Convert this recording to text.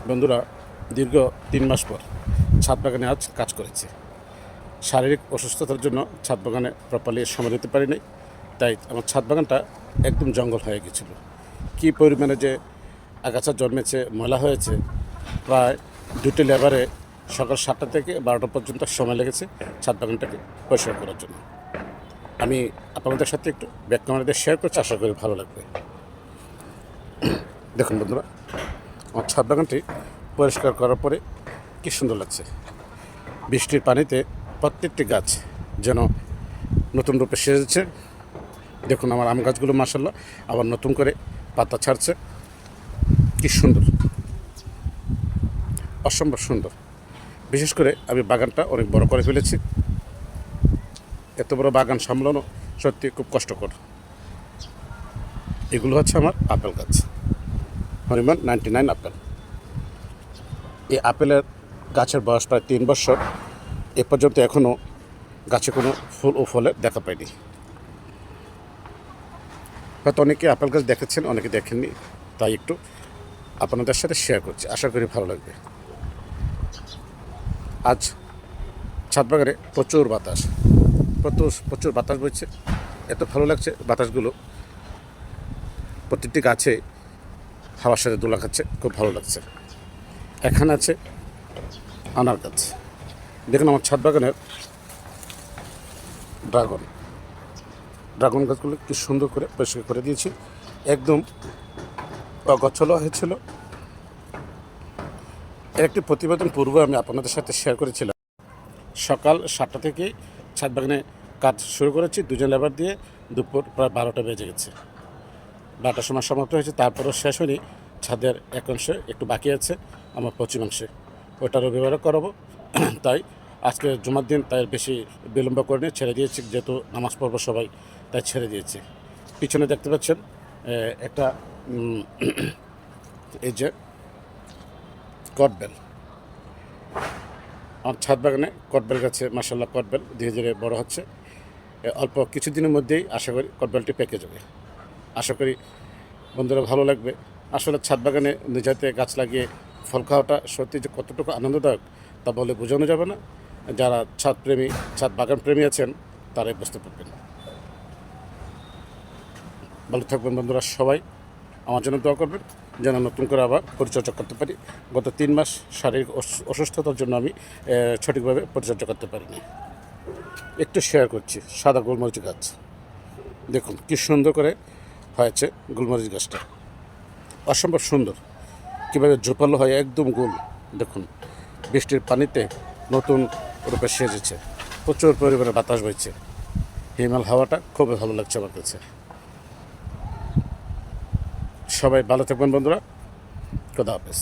বন্ধুরা, দীর্ঘ 3 মাস পর ছাদ বাগানে আজ কাজ করেছে। শারীরিক অসুস্থতার জন্য ছাদ বাগানে প্রপারলি সময় দিতে পারিনি, তাই আমার ছাদ বাগানটা একদম জঙ্গল হয়ে গেছিল। কী পরিমাণে যে আগাছা জন্মেছে, ময়লা হয়েছে। প্রায় 2টি লেবারে সকাল 7টা থেকে 12টা পর্যন্ত সময় লেগেছে ছাদ বাগানটাকে পরিষ্কার করার জন্য। আমি আপনাদের সাথে একটু ব্যাক ক্যামেরাতে শেয়ার করছি, আশা করি ভালো লাগবে। দেখুন বন্ধুরা, আমার ছাদ বাগানটি পরিষ্কার করার পরে কী সুন্দর লাগছে। বৃষ্টির পানিতে প্রত্যেকটি গাছ যেন নতুন রূপে সেজেছে। দেখুন আমার আম গাছগুলো মাশাআল্লাহ আবার নতুন করে পাতা ছাড়ছে। কী সুন্দর, অসম্ভব সুন্দর। বিশেষ করে আমি বাগানটা অনেক বড় করে ফেলেছি। এত বড় বাগান সামলানো সত্যি খুব কষ্টকর। এগুলো হচ্ছে আমার আপেল গাছ, হরিমান 99 আপেল। এই আপেলের গাছের বয়স প্রায় 3 বছর। এ পর্যন্ত এখনও গাছে কোনো ফুল ও ফলের দেখা পাইনি। হয়তো অনেকে আপেল গাছ দেখেছেন, অনেকে দেখেননি, তাই একটু আপনাদের সাথে শেয়ার করছি, আশা করি ভালো লাগবে। আজ ছাদ বাগানে প্রচুর বাতাস, প্রচুর বাতাস বইছে। এত ভালো লাগছে বাতাসগুলো, প্রতিটি গাছে হাওয়ার সাথে দোলা খাচ্ছে, খুব ভালো লাগছে। এখানে আছে আনার গাছ। দেখুন আমার ছাদ বাগানের ড্রাগন গাছগুলো কি সুন্দর করে পরিষ্কার করে দিয়েছি। একদম অগোছালো হয়েছিল। এর একটি প্রতিবেদন পূর্বে আমি আপনাদের সাথে শেয়ার করেছিলাম। সকাল 7টা থেকে ছাদ বাগানে কাজ শুরু করেছি 2জন লেবার দিয়ে। দুপুর প্রায় 12টা বেজে গেছে, 12টার সময় সমাপ্ত হয়েছে। তারপরেও শেষ হয়নি। ছাদের এক অংশে একটু বাকি আছে, আমার পশ্চিমাংশে, ওটা রবিবারে করাবো। তাই আজকে জুমার দিন, তাই বেশি বিলম্ব করে নিয়ে ছেড়ে দিয়েছি, যেহেতু নামাজ পড়ব সবাই, তাই ছেড়ে দিয়েছি। পিছনে দেখতে পাচ্ছেন একটা এই যে কটবেল। আমার ছাদ বাগানে কটবেল গাছে মাশাআল্লাহ কটবেল ধীরে ধীরে বড় হচ্ছে। অল্প কিছুদিনের মধ্যেই আশা করি কটবেলটি পেকে যাবে। আশা করি বন্ধুরা ভালো লাগবে। আসলে ছাদ বাগানে নিজেতে গাছ লাগিয়ে ফল খাওয়াটা সত্যি যে কতটুকু আনন্দদায়ক তা বলে বোঝানো যাবে না। যারা ছাদ প্রেমী, ছাদ বাগান প্রেমী আছেন, তারাই বুঝতে পারবেন। ভালো থাকবেন বন্ধুরা, সবাই আমার জন্য দোয়া করবেন যেন নতুন করে আবার পরিচর্যা করতে পারি। গত 3 মাস শারীরিক অসুস্থতার জন্য আমি সঠিকভাবে পরিচর্যা করতে পারিনি। একটু শেয়ার করছি সাদা গোলমরিচ গাছ। দেখুন কি সুন্দর করে হয়েছে গোলমরিচ গাছটা, অসম্ভব সুন্দর। কীভাবে ঝোপালো হয়, একদম গোল। দেখুন বৃষ্টির পানিতে নতুন রূপে সেজেছে। প্রচুর পরিমাণে বাতাস বইছে, হিমাল হাওয়াটা খুবই ভালো লাগছে আমার কাছে। সবাই ভালো থাকবেন বন্ধুরা, খোদা হাফেজ।